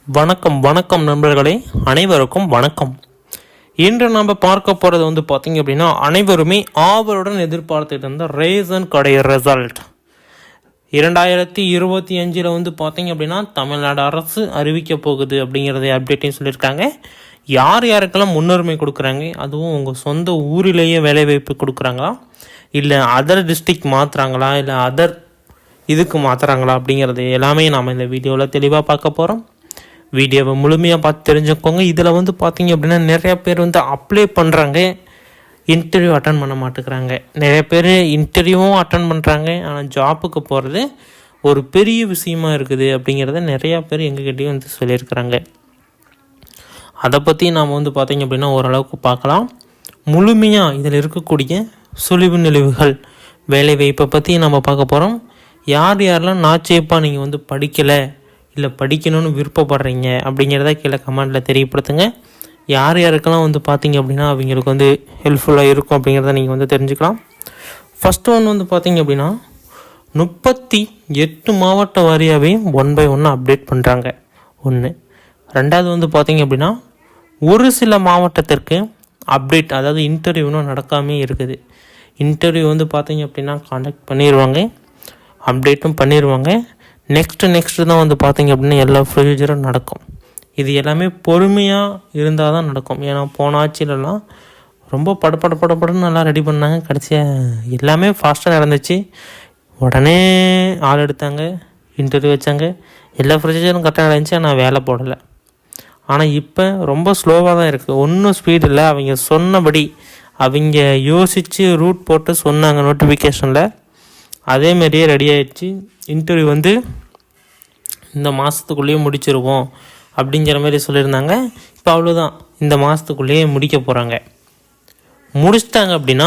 வணக்கம் வணக்கம் நண்பர்களே, அனைவருக்கும் வணக்கம். இன்று நம்ம பார்க்க போகிறது பார்த்தீங்க அப்படின்னா, அனைவருமே ஆவலுடன் எதிர்பார்த்துட்டு இருந்த ரேஷன் கடை ரிசல்ட் 2025 பார்த்தீங்க அப்படின்னா தமிழ்நாடு அரசு அறிவிக்க போகுது அப்படிங்கிறத அப்டேட்டையும் சொல்லியிருக்காங்க. யார் யாருக்கெல்லாம் முன்னுரிமை கொடுக்குறாங்க, அதுவும் உங்கள் சொந்த ஊரிலேயே வேலைவாய்ப்பு கொடுக்குறாங்களா, இல்லை அதர் டிஸ்ட்ரிக்ட் மாற்றுறாங்களா, இல்லை அதர் இதுக்கு மாற்றுறாங்களா அப்படிங்கிறது எல்லாமே நாம் இந்த வீடியோவில் தெளிவாக பார்க்க போகிறோம். வீடியோவை முழுமையாக பார்த்து தெரிஞ்சுக்கோங்க. இதில் பார்த்தீங்க அப்படின்னா நிறைய பேர் அப்ளை பண்ணுறாங்க, இன்டர்வியூ அட்டன் பண்ண மாட்டேங்கிறாங்க. நிறைய பேர் இன்டர்வியூவும் அட்டன் பண்ணுறாங்க, ஆனால் ஜாப்புக்கு போகிறது ஒரு பெரிய விஷயமா இருக்குது அப்படிங்கிறத நிறையா பேர் எங்ககிட்டையும் சொல்லியிருக்கிறாங்க. அதை பற்றி நாம் பார்த்தீங்க அப்படின்னா ஓரளவுக்கு பார்க்கலாம். முழுமையாக இதில் இருக்கக்கூடிய சுழிவு நெளிவுகள் வேலைவாய்ப்பை பற்றி நம்ம பார்க்க போகிறோம். யார் யாரெல்லாம் நாச்சேப்பாக நீங்கள் படிக்கலை இல்லை படிக்கணும்னு விருப்பப்படுறீங்க அப்படிங்கிறத கீழே கமெண்டில் தெரியப்படுத்துங்க. யார் யாருக்கெல்லாம் பார்த்தீங்க அப்படின்னா அவங்களுக்கு ஹெல்ப்ஃபுல்லாக இருக்கும் அப்படிங்கிறத நீங்கள் தெரிஞ்சுக்கலாம். ஃபஸ்ட்டு ஒன்று பார்த்தீங்க அப்படின்னா 38 மாவட்ட வாரியாகவே 1 by 1 அப்டேட் பண்ணுறாங்க. ஒன்று. ரெண்டாவது பார்த்தீங்க அப்படின்னா ஒரு சில மாவட்டத்திற்கு அப்டேட், அதாவது இன்டர்வியூனும் நடக்காமே இருக்குது. இன்டர்வியூ பார்த்தீங்க அப்படின்னா காண்டக்ட் பண்ணிடுவாங்க, அப்டேட்டும் பண்ணிடுவாங்க. நெக்ஸ்ட்டு தான் பார்த்தீங்க அப்படின்னா எல்லா ப்ரொசீஜரும் நடக்கும். இது எல்லாமே பொறுமையாக இருந்தால் தான் நடக்கும். ஏன்னா போன ஆட்சியிலலாம் ரொம்ப படப்படன்னு நல்லா ரெடி பண்ணாங்க, கடைசியாக எல்லாமே ஃபாஸ்ட்டாக நடந்துச்சு. உடனே ஆள் எடுத்தாங்க, இன்டர்வியூ வச்சாங்க, எல்லா ப்ரொசீஜரும் கரெக்டாக நடந்துச்சு, ஆனால் வேலை போடலை. ஆனால் இப்போ ரொம்ப ஸ்லோவாக தான் இருக்குது, ஒன்றும் ஸ்பீடு இல்லை. அவங்க சொன்னபடி அவங்க யோசித்து ரூட் போட்டு சொன்னாங்க நோட்டிஃபிகேஷனில், அதேமாரியே ரெடி ஆகிடுச்சு. இன்டர்வியூ இந்த மாதத்துக்குள்ளேயே முடிச்சிருவோம் அப்படிங்கிற மாதிரி சொல்லியிருந்தாங்க. இப்போ அவ்வளோதான், இந்த மாதத்துக்குள்ளேயே முடிக்க போகிறாங்க. முடிச்சிட்டாங்க அப்படின்னா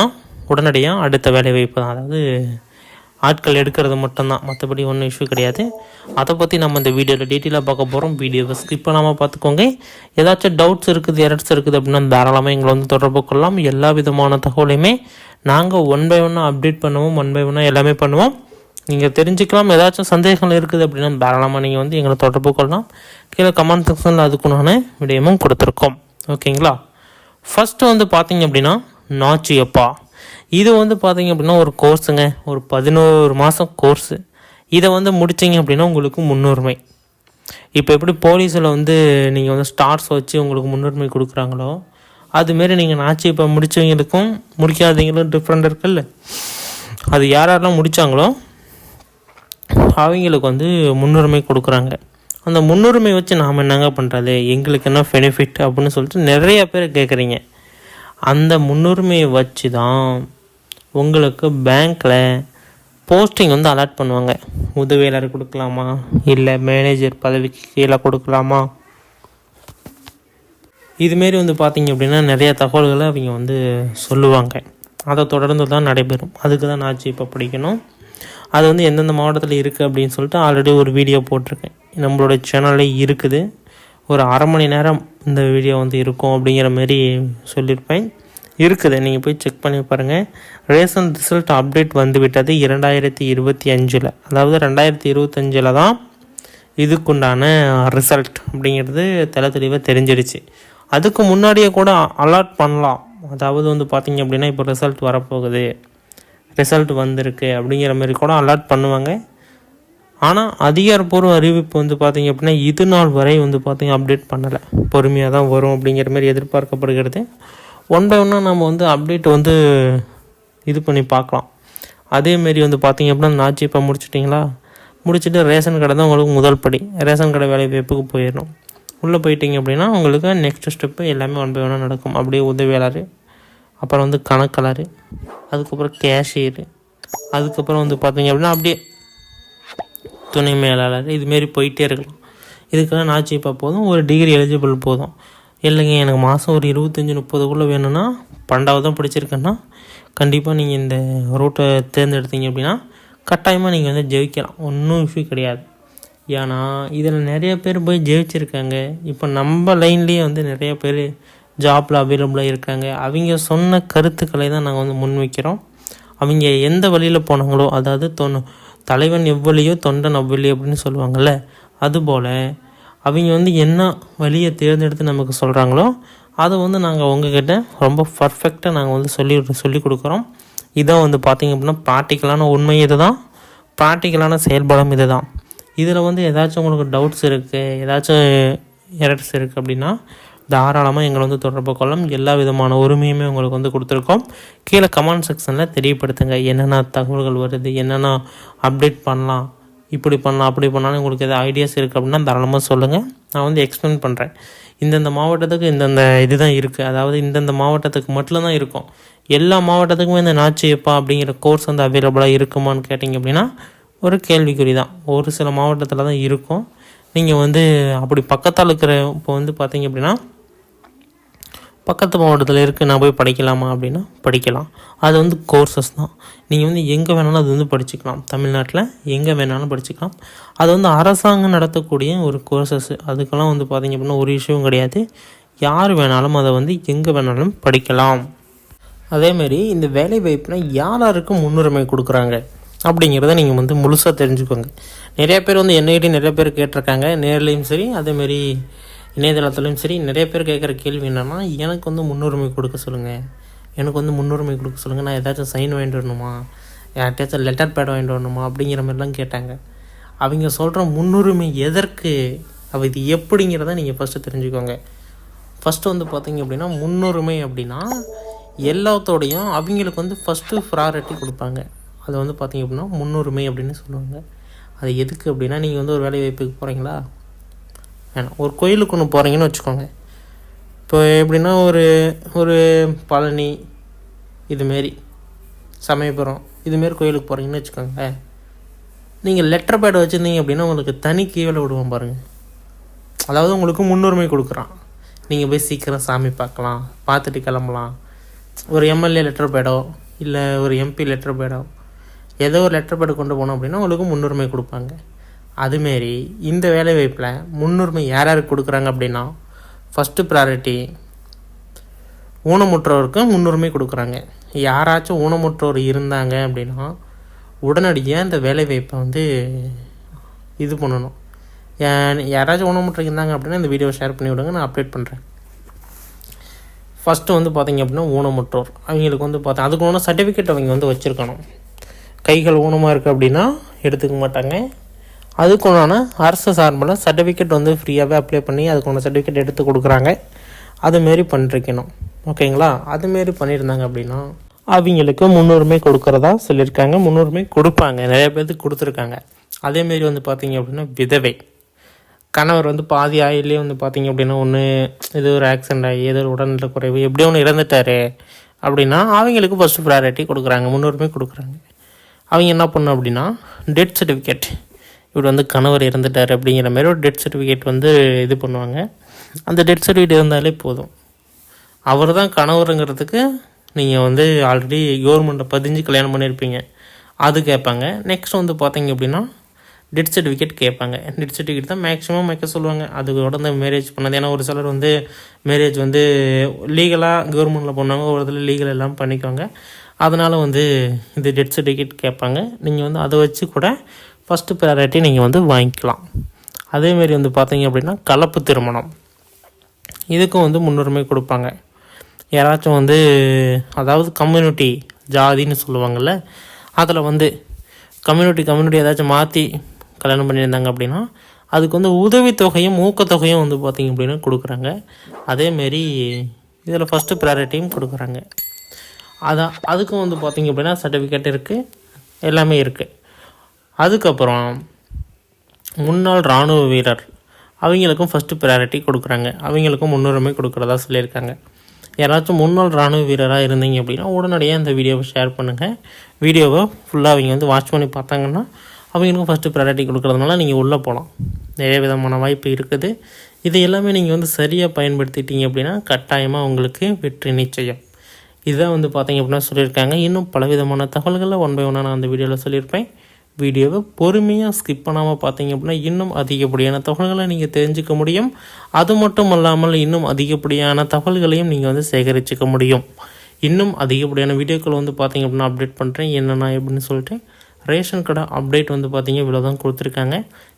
உடனடியாக அடுத்த வேலை வாய்ப்பு தான், அதாவது ஆட்கள் எடுக்கிறது மட்டும்தான், மற்றபடி ஒன்றும் இஷ்யூ கிடையாது. அதை பற்றி நம்ம இந்த வீடியோவில் டீட்டெயிலாக பார்க்க போகிறோம். வீடியோவை ஸ்கிப் பண்ணாமல் பார்த்துக்கோங்க. ஏதாச்சும் டவுட்ஸ் இருக்குது, எரர்ஸ் இருக்குது அப்படின்னா தாராளமாக எங்களை தொடர்பு கொள்ளலாம். எல்லா விதமான தகவலையுமே நாங்கள் 1 by 1 அப்டேட் பண்ணுவோம், 1 by 1 எல்லாமே பண்ணுவோம். நீங்கள் தெரிஞ்சுக்கலாம். ஏதாச்சும் சந்தேகங்கள் இருக்குது அப்படின்னா தாராளமாக நீங்கள் எங்களை தொடர்பு கொள்ளலாம். கீழே கமெண்ட் செக்ஷனில் அதுக்குண்டான விடயமும் கொடுத்துருக்கோம். ஓகேங்களா? ஃபஸ்ட்டு பார்த்தீங்க அப்படின்னா நாச்சியப்பா. இது பார்த்தீங்க அப்படின்னா ஒரு கோர்ஸுங்க, ஒரு 11 மாதம் கோர்ஸு. இதை முடிச்சிங்க அப்படின்னா உங்களுக்கு முன்னுரிமை. இப்போ எப்படி போலீஸில் நீங்கள் ஸ்டார்ஸ் வச்சு உங்களுக்கு முன்னுரிமை கொடுக்குறாங்களோ, அதுமாரி நீங்கள் நாச்சியப்பா முடித்தவங்களுக்கும் முடிக்காதவங்களும் டிஃப்ரெண்ட் இருக்குல்ல. அது யாரெல்லாம் முடித்தாங்களோ அவங்களுக்கு முன்னுரிமை கொடுக்குறாங்க. அந்த முன்னுரிமை வச்சு நாம் என்னங்க பண்ணுறது, எங்களுக்கு என்ன பெனிஃபிட் அப்படின்னு சொல்லிட்டு நிறைய பேர் கேட்குறீங்க. அந்த முன்னுரிமையை வச்சு தான் உங்களுக்கு பேங்க்கில் போஸ்டிங் அலாட் பண்ணுவாங்க. உதவியாளர் கொடுக்கலாமா, இல்லை மேனேஜர் பதவிக்கு கீழே கொடுக்கலாமா, இதுமாரி பார்த்தீங்க அப்படின்னா நிறைய தகவல்களை அவங்க சொல்லுவாங்க. அதை தொடர்ந்து தான் நடைபெறும். அதுக்கு தான் நான் இப்போ படிக்கணும். அது எந்தெந்த மாவட்டத்தில் இருக்குது அப்படின்னு சொல்லிட்டு ஆல்ரெடி ஒரு வீடியோ போட்டிருக்கேன், நம்மளோட சேனல்லே இருக்குது. ஒரு அரை மணி நேரம் இந்த வீடியோ இருக்கும் அப்படிங்கிற மாரி சொல்லியிருப்பேன். இருக்குது, நீங்கள் போய் செக் பண்ணி பாருங்கள். ரேஷன் ரிசல்ட் அப்டேட் விட்டது 2025. அதாவது 2025 தான் இதுக்குண்டான ரிசல்ட் அப்படிங்கிறது தெளிவாக தெரிஞ்சிடுச்சு. அதுக்கு முன்னாடியே கூட அலாட் பண்ணலாம். அதாவது பார்த்தீங்க அப்படின்னா இப்போ ரிசல்ட் வரப்போகுது, ரிசல்ட் வந்திருக்கு அப்படிங்கிற மாதிரி கூட அலாட் பண்ணுவாங்க. ஆனால் அதிகாரப்பூர்வ அறிவிப்பு பார்த்தீங்க அப்படின்னா இது நாள் வரை பார்த்தீங்க அப்டேட் பண்ணலை. பொறுமையாக தான் வரும் அப்படிங்கிற மாதிரி எதிர்பார்க்கப்படுகிறது. 1 by 1 நம்ம அப்டேட் இது பண்ணி பார்க்கலாம். அதேமாரி பார்த்தீங்க அப்படின்னா நாச்சு இப்போ முடிச்சிட்டிங்களா, முடிச்சுட்டு ரேஷன் கடை தான் உங்களுக்கு முதல் படி. ரேஷன் கடை வேலை வாய்ப்புக்கு போயிடணும். உள்ளே போயிட்டீங்க அப்படின்னா உங்களுக்கு நெக்ஸ்ட் ஸ்டெப்பு எல்லாமே 1 by 1 நடக்கும். அப்படியே உதவியாளர், அப்புறம் கணக்காளர், அதுக்கப்புறம் கேஷியரு, அதுக்கப்புறம் பார்த்தீங்க அப்படின்னா அப்படியே துணை மேலாளர், இதுமாரி போயிட்டே இருக்கலாம். இதுக்கெல்லாம் நாச்சிப்பா போதும், ஒரு டிகிரி எலிஜிபிள் போதும். இல்லைங்க எனக்கு மாதம் ஒரு 25-30 வேணும்னா 12வது தான் படிச்சிருக்கேன்னா கண்டிப்பாக நீங்கள் இந்த ரூட்டை தேர்ந்தெடுத்தீங்க அப்படின்னா கட்டாயமாக நீங்கள் ஜெயிக்கலாம். ஒன்றும் இஷ்யூ கிடையாது. ஏன்னா இதில் நிறைய பேர் போய் ஜெயிச்சிருக்காங்க. இப்போ நம்ம லைன்லேயே நிறைய பேர் ஜாப்பில் அவைலபிளாக இருக்காங்க. அவங்க சொன்ன கருத்துக்களை தான் நாங்கள் முன்வைக்கிறோம். அவங்க எந்த வழியில் போனாங்களோ, அதாவது தலைவன் எவ்வளியோ தொண்டன் அவ்வளியோ அப்படின்னு சொல்லுவாங்கள்ல, அதுபோல் அவங்க வந்து என்ன வழியை தேர்ந்தெடுத்து நமக்கு சொல்கிறாங்களோ அதை வந்து நாங்கள் உங்ககிட்ட ரொம்ப பர்ஃபெக்டாக நாங்கள் வந்து சொல்லி கொடுக்குறோம். இதான் வந்து பார்த்திங்க அப்படின்னா ப்ராக்டிக்கலான உண்மை இது தான், ப்ராக்டிக்கலான செயல்பாடும் இது தான். இதில் வந்து ஏதாச்சும் உங்களுக்கு டவுட்ஸ் இருக்குது, ஏதாச்சும் எரர்ஸ் இருக்குது அப்படின்னா தாராளமாக எங்களை வந்து தொடர்பு கொள்ளலாம். எல்லா விதமான உரிமையுமே உங்களுக்கு வந்து கொடுத்துருக்கோம். கீழே கமெண்ட் செக்ஷனில் தெரியப்படுத்துங்க என்னென்ன தகவல்கள் வருது, என்னென்ன அப்டேட் பண்ணலாம், இப்படி பண்ணலாம் அப்படி பண்ணலான்னு உங்களுக்கு எதாவது ஐடியாஸ் இருக்குது அப்படின்னா தாராளமாக சொல்லுங்கள். நான் வந்து எக்ஸ்பிளைன் பண்ணுறேன். இந்தந்த மாவட்டத்துக்கு இந்தந்த இது தான் இருக்குது, அதாவது இந்தந்த மாவட்டத்துக்கு மட்டும்தான் இருக்கும். எல்லா மாவட்டத்துக்குமே இந்த நாச்சியப்பா அப்படிங்கிற கோர்ஸ் வந்து அவைலபிளாக இருக்குமான்னு கேட்டிங்க அப்படின்னா ஒரு கேள்விக்குறி தான். ஒரு சில மாவட்டத்தில் தான் இருக்கும். நீங்கள் வந்து அப்படி பக்கத்தால் இருக்கிற இப்போ வந்து பார்த்தீங்க அப்படின்னா பக்கத்து மாவட்டத்தில் இருக்குது, நான் போய் படிக்கலாமா அப்படின்னா படிக்கலாம். அது வந்து கோர்சஸ் தான். நீங்கள் வந்து எங்கே வேணாலும் அது வந்து படிச்சுக்கலாம். தமிழ்நாட்டில் எங்கே வேணாலும் படிச்சுக்கலாம். அது வந்து அரசாங்கம் நடத்தக்கூடிய ஒரு கோர்சஸ். அதுக்கெல்லாம் வந்து பார்த்திங்க அப்படின்னா ஒரு விஷயம் கிடையாது. யார் வேணாலும் அதை வந்து எங்கே வேணாலும் படிக்கலாம். அதேமாரி இந்த வேலை வாய்ப்புனா யாருக்கு முன்னுரிமை கொடுக்குறாங்க அப்படிங்கிறத நீங்கள் வந்து முழுசாக தெரிஞ்சுக்கோங்க. நிறைய பேர் வந்து என்னைக்கிட்டே நிறைய பேர் கேட்டிருக்காங்க, நேர்லேயும் சரி அதேமாரி இணையதளத்துலையும் சரி. நிறைய பேர் கேட்குற கேள்வி என்னென்னா, எனக்கு வந்து முன்னுரிமை கொடுக்க சொல்லுங்கள், எனக்கு வந்து முன்னுரிமை கொடுக்க சொல்லுங்கள், நான் ஏதாச்சும் சைன் வாங்கிட்டு வரணுமா, யார்கிட்டயாச்சும் லெட்டர் பேட் வாங்கிட்டு வரணுமா அப்படிங்கிற மாதிரிலாம் கேட்டாங்க. அவங்க சொல்கிற முன்னுரிமை எதற்கு, இது எப்படிங்கிறத நீங்கள் ஃபஸ்ட்டு தெரிஞ்சுக்கோங்க. ஃபஸ்ட்டு வந்து பார்த்திங்க அப்படின்னா முன்னுரிமை அப்படின்னா எல்லாத்தோடையும் அவங்களுக்கு வந்து ஃபஸ்ட்டு ப்ராரிட்டி கொடுப்பாங்க. அதை வந்து பார்த்திங்க அப்படின்னா முன்னுரிமை அப்படின்னு சொல்லுவாங்க. அது எதுக்கு அப்படின்னா, நீங்கள் வந்து ஒரு வேலை வாய்ப்புக்கு போகிறீங்களா, வேணாம் ஒரு கோயிலுக்கு ஒன்று போகிறீங்கன்னு வச்சுக்கோங்க. இப்போ எப்படின்னா ஒரு பழனி இதுமாரி சமயபுரம் இதுமாரி கோயிலுக்கு போகிறீங்கன்னு வச்சுக்கோங்க. நீங்கள் லெட்டர் பேட் வச்சுருந்தீங்க அப்படின்னா உங்களுக்கு தனி கீழே விடுவோம் பாருங்கள். அதாவது உங்களுக்கு முன்னுரிமை கொடுக்குறான். நீங்கள் போய் சீக்கிரம் சாமி பார்க்கலாம், பார்த்துட்டு கிளம்பலாம். ஒரு எம்எல்ஏ லெட்டர் பேடோ இல்லை ஒரு எம்பி லெட்டர் பேடோ ஏதோ ஒரு லெட்டர் பேடு கொண்டு போனோம் அப்படின்னா உங்களுக்கு முன்னுரிமை கொடுப்பாங்க. அதுமாரி இந்த வேலை வாய்ப்பில் முன்னுரிமை யாருக்கு கொடுக்குறாங்க அப்படின்னா, ஃபஸ்ட்டு ப்ராரிட்டி ஊனமுற்றோருக்கு முன்னுரிமை கொடுக்குறாங்க. யாராச்சும் ஊனமுற்றோர் இருந்தாங்க அப்படின்னா உடனடியாக இந்த வேலை வாய்ப்பை வந்து இது பண்ணணும். யாராச்சும் ஊனமுற்றோர் இருந்தாங்க அப்படின்னா இந்த வீடியோவை ஷேர் பண்ணி விடுங்க, நான் அப்டேட் பண்ணுறேன். ஃபஸ்ட்டு வந்து பார்த்திங்க அப்படின்னா ஊனமுற்றோர் அவங்களுக்கு வந்து அதுக்கு ஒன்று சர்டிஃபிகேட் அவங்க வந்து வச்சுருக்கணும். கைகள் ஊனமாக இருக்குது அப்படின்னா எடுத்துக்க மாட்டாங்க. அதுக்குண்டான அரசு சார்பில் சர்டிஃபிகேட் வந்து ஃப்ரீயாகவே அப்ளை பண்ணி அதுக்குண்டான சர்டிஃபிகேட் எடுத்து கொடுக்குறாங்க. அதுமாரி பண்ணிருக்கணும், ஓகேங்களா? அதுமாரி பண்ணியிருந்தாங்க அப்படின்னா அவங்களுக்கு முன்னுரிமை கொடுக்குறதா சொல்லியிருக்காங்க. முன்னுரிமை கொடுப்பாங்க, நிறைய பேருக்கு கொடுத்துருக்காங்க. அதேமாரி வந்து பார்த்திங்க அப்படின்னா விதவை கணவர் வந்து பாதி ஆயிலே வந்து பார்த்திங்க அப்படின்னா ஒன்று ஏதோ ஒரு ஆக்சிடென்ட் ஆகி ஏதோ ஒரு உடல்நல குறைவு எப்படியோ ஒன்று இறந்துட்டார் அப்படின்னா அவங்களுக்கு ஃபஸ்ட்டு ப்ராரிட்டி கொடுக்குறாங்க, முன்னுரிமை கொடுக்குறாங்க. அவங்க என்ன பண்ணணும் அப்படின்னா டெத் சர்டிஃபிகேட், இவர் வந்து கணவர் இறந்துட்டார் அப்படிங்கிற மாதிரி ஒரு டெத் சர்டிஃபிகேட் வந்து இது பண்ணுவாங்க. அந்த டெத் சர்டிஃபிகேட் இருந்தாலே போதும். அவர் தான் கணவருங்கிறதுக்கு நீங்கள் வந்து ஆல்ரெடி கவர்மெண்ட்டை பதிஞ்சு கல்யாணம் பண்ணியிருப்பீங்க, அது கேட்பாங்க. நெக்ஸ்ட் வந்து பார்த்தீங்க அப்படின்னா டெத் சர்டிஃபிகேட் கேட்பாங்க. டெத் சர்டிஃபிகேட் தான் மேக்ஸிமம் வைக்க சொல்லுவாங்க. அதோட இந்த மேரேஜ் பண்ணது. ஏன்னா ஒரு சிலர் வந்து மேரேஜ் வந்து லீகலாக கவர்மெண்ட்டில் பண்ணாங்க, ஒரு இதில் லீகல் எல்லாம் பண்ணிக்குவாங்க. அதனால் வந்து இந்த டெத் சர்டிஃபிகேட் கேட்பாங்க. நீங்கள் வந்து அதை வச்சு கூட ஃபஸ்ட்டு ப்ரையாரிட்டி நீங்கள் வந்து வாங்கிக்கலாம். அதேமாரி வந்து பார்த்தீங்க அப்படின்னா கலப்பு திருமணம், இதுக்கும் வந்து முன்னுரிமை கொடுப்பாங்க. யாராச்சும் வந்து அதாவது கம்யூனிட்டி ஜாதின்னு சொல்லுவாங்கள்ல, அதில் வந்து கம்யூனிட்டி ஏதாச்சும் மாற்றி கல்யாணம் பண்ணியிருந்தாங்க அப்படின்னா அதுக்கு வந்து உதவித்தொகையும் ஊக்கத்தொகையும் வந்து பார்த்திங்க அப்படின்னா கொடுக்குறாங்க. அதேமாரி இதில் ஃபஸ்ட்டு ப்ரையாரிட்டியும் கொடுக்குறாங்க. அதுக்கும் வந்து பார்த்திங்க அப்படின்னா சர்டிஃபிகேட் இருக்குது, எல்லாமே இருக்குது. அதுக்கப்புறம் முன்னாள் இராணுவ வீரர் அவங்களுக்கும் ஃபஸ்ட்டு ப்ரையாரிட்டி கொடுக்குறாங்க, அவங்களுக்கும் முன்னுரிமை கொடுக்குறதா சொல்லியிருக்காங்க. யாராச்சும் முன்னாள் இராணுவ வீரராக இருந்தீங்க அப்படின்னா உடனடியாக இந்த வீடியோவை ஷேர் பண்ணுங்கள். வீடியோவை ஃபுல்லாக அவங்க வந்து வாட்ச் பண்ணி பார்த்தாங்கன்னா அவங்களுக்கும் ஃபஸ்ட்டு ப்ரையாரிட்டி கொடுக்குறதுனால நீங்கள் உள்ளே போகலாம். நிறைய விதமான வாய்ப்பு இருக்குது. இது எல்லாமே நீங்கள் வந்து சரியாக பயன்படுத்திட்டீங்க அப்படின்னா கட்டாயமாக உங்களுக்கு வெற்றி நிச்சயம். இதுதான் வந்து பார்த்திங்க அப்படின்னா சொல்லியிருக்காங்க. இன்னும் பலவிதமான தகவல்களை ஒன் பை ஒன்னாக நான் அந்த வீடியோவில் சொல்லியிருப்பேன். வீடியோவை பொறுமையாக ஸ்கிப் பண்ணாமல் பார்த்தீங்க அப்படின்னா இன்னும் அதிகப்படியான தகவல்களை நீங்கள் தெரிஞ்சுக்க முடியும். அது மட்டும் இல்லாமல் இன்னும் அதிகப்படியான தகவல்களையும் நீங்கள் வந்து சேகரிச்சுக்க முடியும். இன்னும் அதிகப்படியான வீடியோக்கள் வந்து பார்த்திங்க அப்படின்னா அப்டேட் பண்ணுறேன் என்னென்ன எப்படின்னு சொல்லிட்டு. ரேஷன் கடை அப்டேட் வந்து பார்த்திங்க இவ்வளோ தான் கொடுத்துருக்காங்க.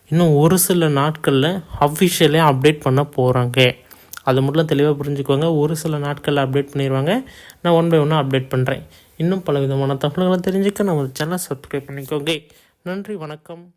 இன்னும் ஒரு சில நாட்களில் அஃபிஷியலே அப்டேட் பண்ண போகிறாங்க. அது மட்டும் தெளிவாக புரிஞ்சுக்கோங்க. ஒரு சில நாட்களில் அப்டேட் பண்ணிடுவாங்க. நான் 1 by 1 அப்டேட் பண்ணுறேன். இன்னும் பல விதமான தகவல்களை தெரிஞ்சுக்க நம்ம சேனலை சப்ஸ்கிரைப் பண்ணிக்கோங்க. நன்றி, வணக்கம்.